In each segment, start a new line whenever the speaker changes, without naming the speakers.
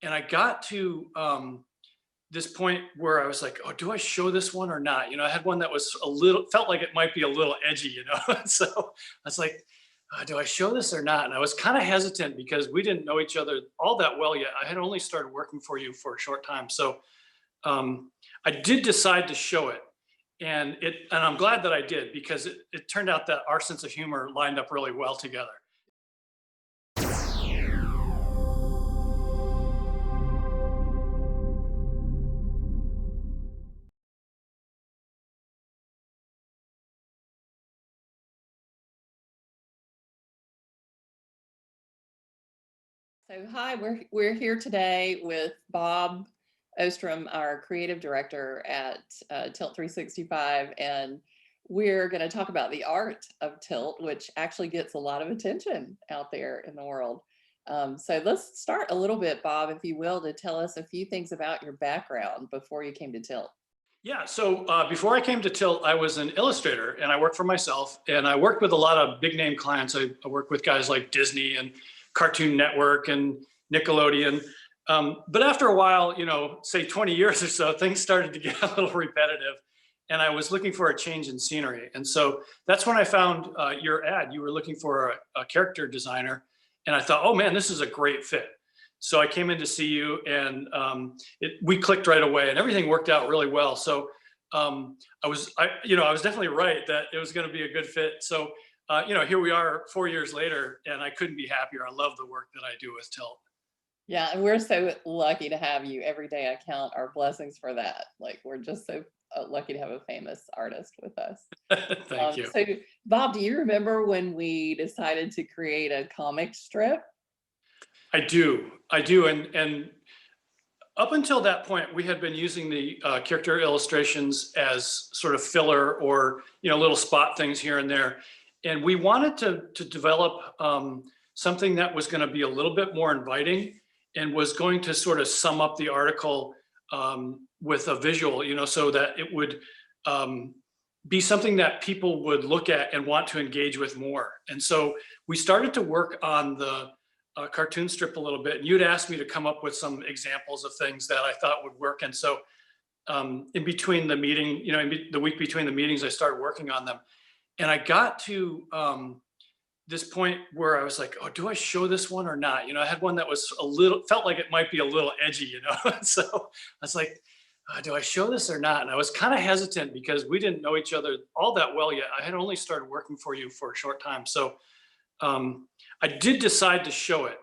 And I got to this point where I was like, oh, do I show this one or not? I had one that was felt like it might be a little edgy. So I was like, do I show this or not? And I was kind of hesitant because we didn't know each other all that well yet. I had only started working for you for a short time. So I did decide to show it. And I'm glad that I did because it turned out that our sense of humor lined up really well together.
So hi, we're here today with Bob Ostrom, our creative director at Tilt365, and we're going to talk about the art of tilt, which actually gets a lot of attention out there in the world. So let's start a little bit, Bob, if you will, to tell us a few things about your background before you came to Tilt.
Yeah. So before I came to Tilt, I was an illustrator and I worked for myself. And I worked with a lot of big name clients. I worked with guys like Disney and Cartoon Network and Nickelodeon. But after a while, say 20 years or so, things started to get a little repetitive. And I was looking for a change in scenery. And so that's when I found your ad. You were looking for a character designer. And I thought, oh man, this is a great fit. So I came in to see you, and we clicked right away, and everything worked out really well. So I was definitely right that it was going to be a good fit. So here we are 4 years later, and I couldn't be happier. I love the work that I do with Tilt.
Yeah, and we're so lucky to have you. Every day I count our blessings for that. Like we're just so lucky to have a famous artist with us.
Thank you.
So, Bob, do you remember when we decided to create a comic strip?
I do, and up until that point, we had been using the character illustrations as sort of filler or little spot things here and there, and we wanted to develop something that was going to be a little bit more inviting and was going to sort of sum up the article with a visual, so that it would be something that people would look at and want to engage with more. And so we started to work on the cartoon strip a little bit, and you'd asked me to come up with some examples of things that I thought would work. And so in between the meeting, the week between the meetings, I started working on them. And I got to this point where I was like, oh, do I show this one or not? I had one that was felt like it might be a little edgy. So I was like, do I show this or not? And I was kind of hesitant because we didn't know each other all that well yet. I had only started working for you for a short time. So I did decide to show it,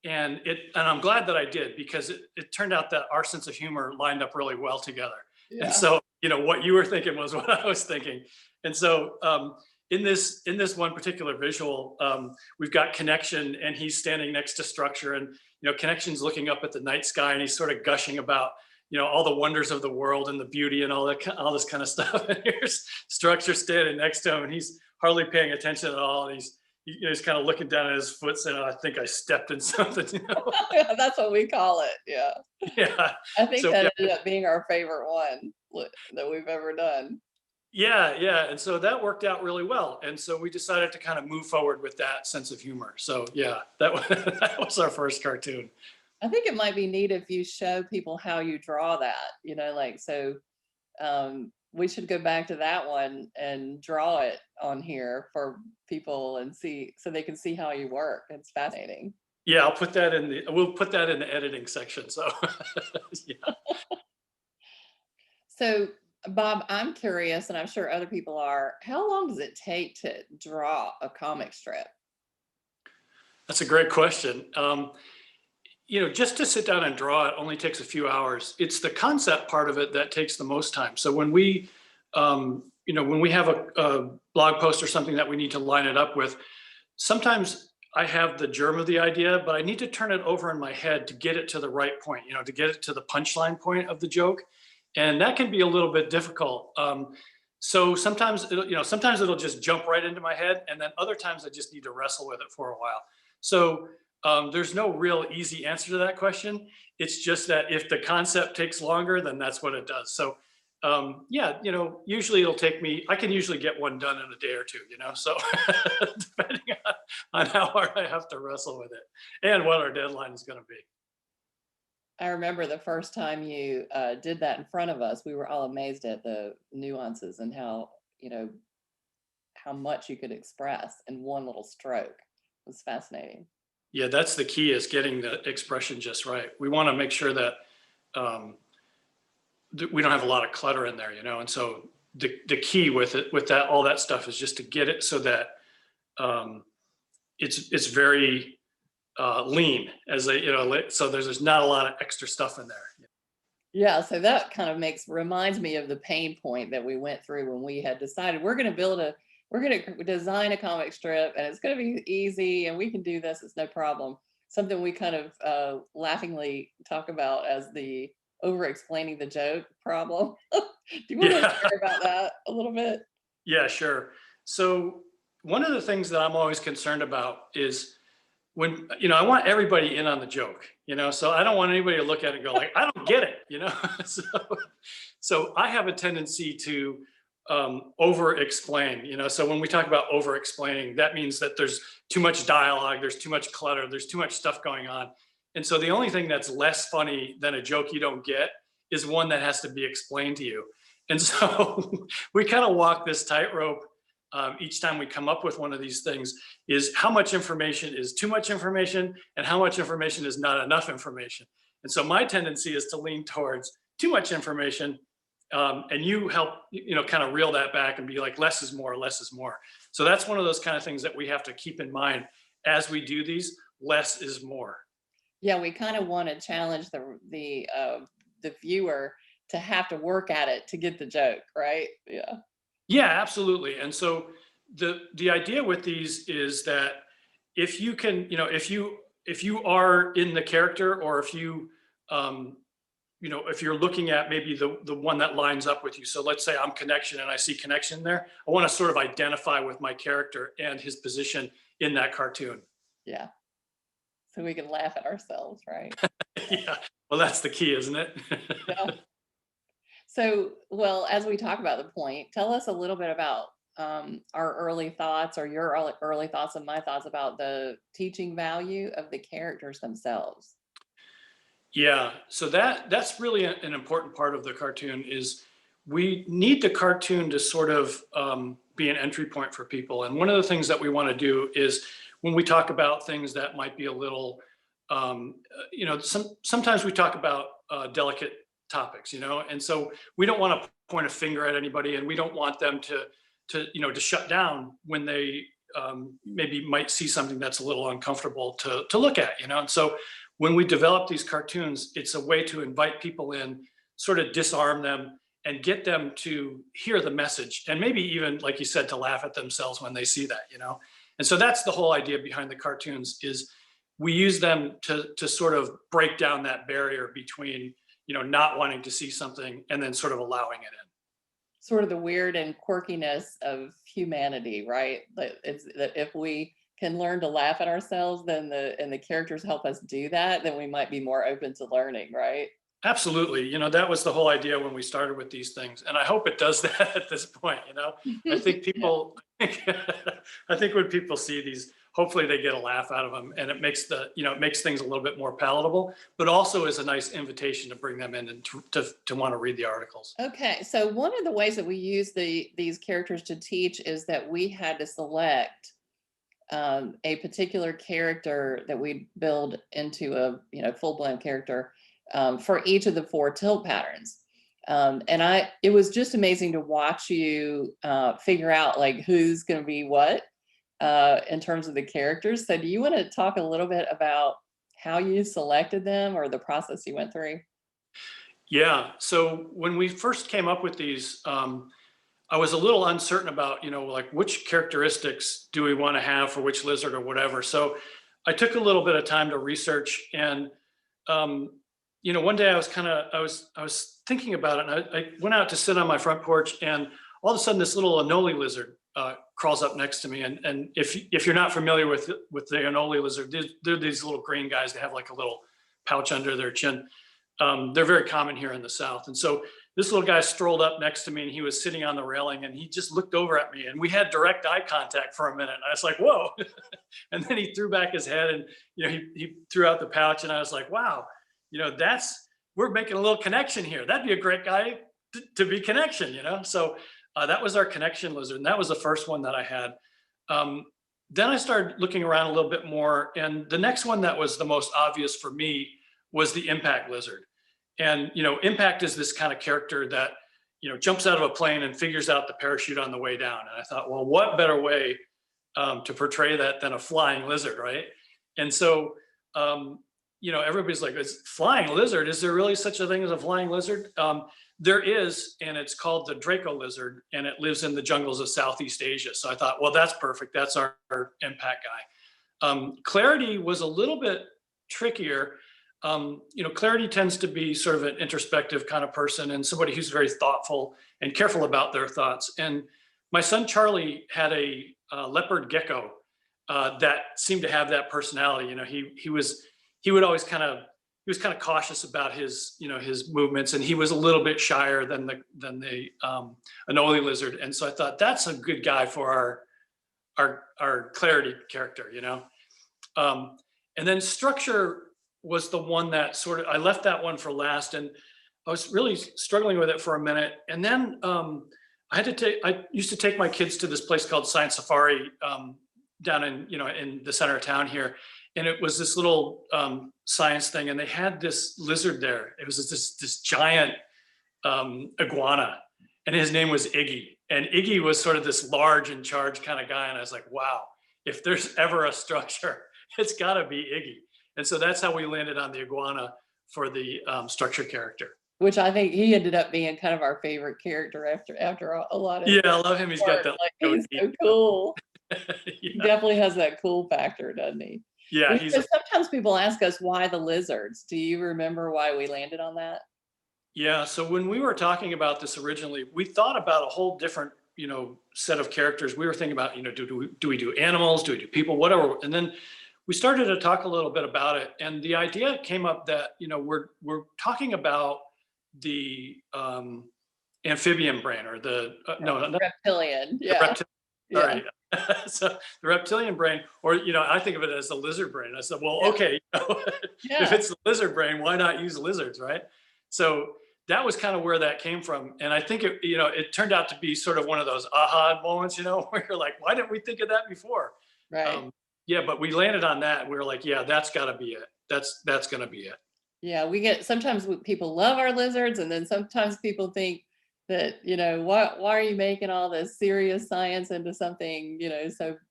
and I'm glad that I did because it turned out that our sense of humor lined up really well together. And
Yeah.
so, what you were thinking was what I was thinking. And so, in this one particular visual, we've got Connection, and he's standing next to Structure, and Connection's looking up at the night sky, and he's sort of gushing about all the wonders of the world and the beauty and all this kind of stuff. And here's Structure standing next to him, and he's hardly paying attention at all, and he's kind of looking down at his foot saying, oh, I think I stepped in something.
Yeah, that's what we call it. Yeah.
Yeah.
I think
So
that
yeah,
ended up being our favorite one that we've ever done.
yeah. And so that worked out really well. And so we decided to kind of move forward with that sense of humor. So yeah, that was, that was our first cartoon.
I think it might be neat if you show people how you draw that, we should go back to that one and draw it on here for people and see so they can see how you work. It's fascinating.
Yeah, we'll put that in the editing section. So yeah.
So, Bob, I'm curious, and I'm sure other people are, how long does it take to draw a comic strip?
That's a great question. Just to sit down and draw it only takes a few hours. It's the concept part of it that takes the most time. So when when we have a blog post or something that we need to line it up with, sometimes I have the germ of the idea, but I need to turn it over in my head to get it to the right point, to get it to the punchline point of the joke. And that can be a little bit difficult. So sometimes it'll just jump right into my head. And then other times I just need to wrestle with it for a while. So there's no real easy answer to that question. It's just that if the concept takes longer, then that's what it does. So yeah, usually I can usually get one done in a day or two, so depending on how hard I have to wrestle with it and what our deadline is going to be.
I remember the first time you did that in front of us, we were all amazed at the nuances and how, how much you could express in one little stroke. It was fascinating.
Yeah, that's the key, is getting the expression just right. We want to make sure that um, we don't have a lot of clutter in there, and so the key with it, with that, all that stuff, is just to get it so that um, it's very lean, as a, so there's not a lot of extra stuff in there.
Yeah, so that kind of reminds me of the pain point that we went through when we had decided we're going to design a comic strip and it's going to be easy and we can do this, it's no problem. Something we kind of laughingly talk about as the over explaining the joke problem. Do you want to
Yeah.
share about that a little bit?
Yeah, sure. So one of the things that I'm always concerned about is when, I want everybody in on the joke, so I don't want anybody to look at it and go like, I don't get it. So I have a tendency to over explain, so when we talk about over explaining, that means that there's too much dialogue, there's too much clutter, there's too much stuff going on. And so the only thing that's less funny than a joke you don't get is one that has to be explained to you. And so we kind of walk this tightrope each time we come up with one of these things, is how much information is too much information and how much information is not enough information. And so my tendency is to lean towards too much information, and you help, kind of reel that back and be like, less is more, less is more. So that's one of those kind of things that we have to keep in mind as we do these. Less is more.
Yeah, we kind of want to challenge the viewer to have to work at it to get the joke, right? Yeah.
Yeah, absolutely. And so the idea with these is that if you can, if you are in the character, or if you if you're looking at maybe the one that lines up with you. So let's say I'm connection and I see connection there. I want to sort of identify with my character and his position in that cartoon.
Yeah. So we can laugh at ourselves, right?
Yeah. Well, that's the key, isn't it?
Yeah. So, well, as we talk about the point, tell us a little bit about our early thoughts, or your early thoughts and my thoughts about the teaching value of the characters themselves.
Yeah, so that's really an important part of the cartoon, is we need the cartoon to sort of be an entry point for people. And one of the things that we want to do is, when we talk about things that might be a little, sometimes we talk about delicate topics, and so we don't want to point a finger at anybody, and we don't want them to shut down when they maybe might see something that's a little uncomfortable to look at, and so when we develop these cartoons, it's a way to invite people in, sort of disarm them, and get them to hear the message, and maybe even, like you said, to laugh at themselves when they see that, And so that's the whole idea behind the cartoons, is we use them to sort of break down that barrier between, not wanting to see something and then sort of allowing it in.
Sort of the weird and quirkiness of humanity, right? That if we can learn to laugh at ourselves, then the characters help us do that, then we might be more open to learning, right?
Absolutely. That was the whole idea when we started with these things. And I hope it does that at this point. I think
Yeah.
people, I think when people see these, hopefully they get a laugh out of them, and it makes it makes things a little bit more palatable, but also is a nice invitation to bring them in and to want to read the articles.
Okay, so one of the ways that we use these characters to teach is that we had to select a particular character that we build into a full-blown character for each of the 4 tilt patterns. And it was just amazing to watch you figure out like who's going to be what in terms of the characters. So do you want to talk a little bit about how you selected them, or the process you went through?
Yeah. So when we first came up with these, I was a little uncertain about, like, which characteristics do we want to have for which lizard or whatever. So I took a little bit of time to research, and one day I was thinking about it, and I went out to sit on my front porch, and all of a sudden this little anole lizard crawls up next to me. And if you're not familiar with the anole lizard, they're these little green guys. They have like a little pouch under their chin. They're very common here in the South. And so this little guy strolled up next to me, and he was sitting on the railing, and he just looked over at me, and we had direct eye contact for a minute. And I was like, whoa. And then he threw back his head, and he threw out the pouch, and I was like, wow, we're making a little connection here. That'd be a great guy to be connection. So that was our connection lizard. And that was the first one that I had. Then I started looking around a little bit more. And the next one that was the most obvious for me was the impact lizard. And, impact is this kind of character that, jumps out of a plane and figures out the parachute on the way down. And I thought, well, what better way to portray that than a flying lizard, right? And so, everybody's like, "Is flying lizard? Is there really such a thing as a flying lizard?" There is, and it's called the Draco lizard, and it lives in the jungles of Southeast Asia. So I thought, well, that's perfect. That's our impact guy. Clarity was a little bit trickier. Clarity tends to be sort of an introspective kind of person and somebody who's very thoughtful and careful about their thoughts. And my son Charlie had a leopard gecko that seemed to have that personality. He would always he was kind of cautious about his movements, and he was a little bit shyer than the Anole lizard. And so I thought that's a good guy for our clarity character. And then structure was the one that I left that one for last, and I was really struggling with it for a minute. And then I used to take my kids to this place called Science Safari down in the center of town here. And it was this little science thing, and they had this lizard there. It was this giant iguana, and his name was Iggy. And Iggy was sort of this large in charge kind of guy. And I was like, wow, if there's ever a structure, it's got to be Iggy. And so that's how we landed on the iguana for the structure character.
Which I think he ended up being kind of our favorite character after a lot of.
Yeah, I love him. He's got that.
He's so cool.
Yeah.
He definitely has that cool factor, doesn't he?
Yeah,
sometimes people ask us why the lizards. Do you remember why we landed on that?
Yeah, so when we were talking about this originally, we thought about a whole different, set of characters. We were thinking about, do we do animals? Do we do people? Whatever. And then we started to talk a little bit about it. And the idea came up that, we're talking about the amphibian brain, or
reptilian. Yeah.
Reptilian. Sorry. So the reptilian brain, or I think of it as the lizard brain. I said, well, okay, if it's the lizard brain, why not use lizards, right? So that was kind of where that came from. And I think it turned out to be sort of one of those aha moments, where you're like, why didn't we think of that before?
Right.
Yeah, but we landed on that. We were like, yeah, that's got to be it. That's going to be it.
Yeah, sometimes people love our lizards, and then sometimes people think that, why are you making all this serious science into something,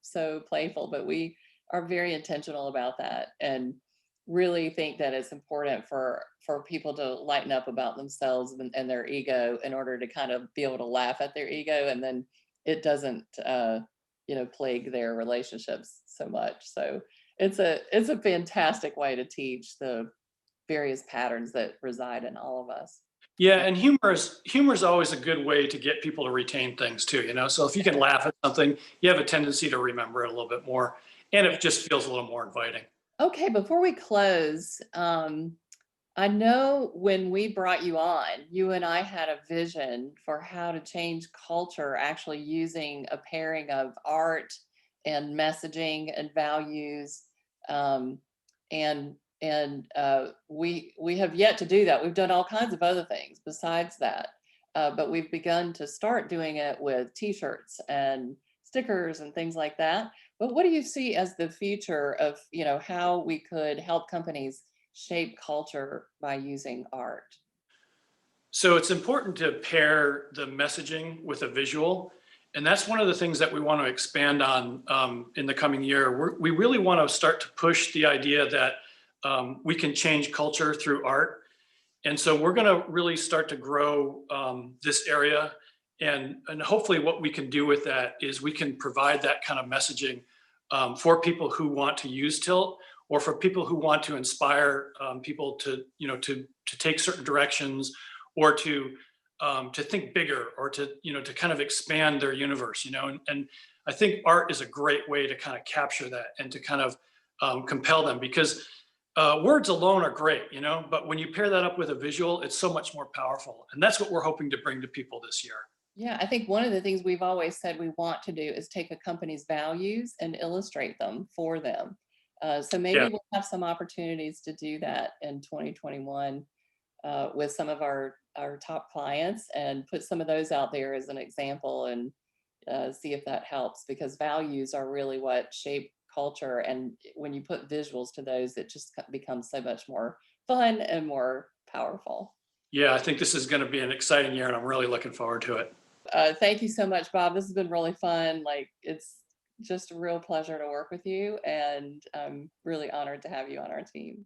so playful? But we are very intentional about that, and really think that it's important for people to lighten up about themselves and their ego, in order to kind of be able to laugh at their ego, and then it doesn't plague their relationships so much. So it's a fantastic way to teach the various patterns that reside in all of us.
Yeah, and humor is always a good way to get people to retain things too. So if you can laugh at something, you have a tendency to remember it a little bit more, and it just feels a little more inviting.
Okay, before we close, I know when we brought you on, you and I had a vision for how to change culture, actually using a pairing of art and messaging and values, and we have yet to do that. We've done all kinds of other things besides that, but we've begun to start doing it with T-shirts and stickers and things like that. But what do you see as the future of how we could help companies shape culture by using art?
So it's important to pair the messaging with a visual. And that's one of the things that we want to expand on in the coming year. We really want to start to push the idea that we can change culture through art. And so we're going to really start to grow this area. And hopefully what we can do with that is we can provide that kind of messaging for people who want to use Tilt, or for people who want to inspire people to take certain directions, or to think bigger, or to kind of expand their universe. And I think art is a great way to kind of capture that and to kind of compel them, because words alone are great, but when you pair that up with a visual, it's so much more powerful. And that's what we're hoping to bring to people this year.
Yeah, I think one of the things we've always said we want to do is take a company's values and illustrate them for them. So maybe we'll have some opportunities to do that in 2021 with some of our top clients and put some of those out there as an example and see if that helps, because values are really what shape culture. And when you put visuals to those, it just becomes so much more fun and more powerful.
Yeah, I think this is going to be an exciting year, and I'm really looking forward to it.
Thank you so much, Bob. This has been really fun. Like, it's just a real pleasure to work with you, and I'm really honored to have you on our team.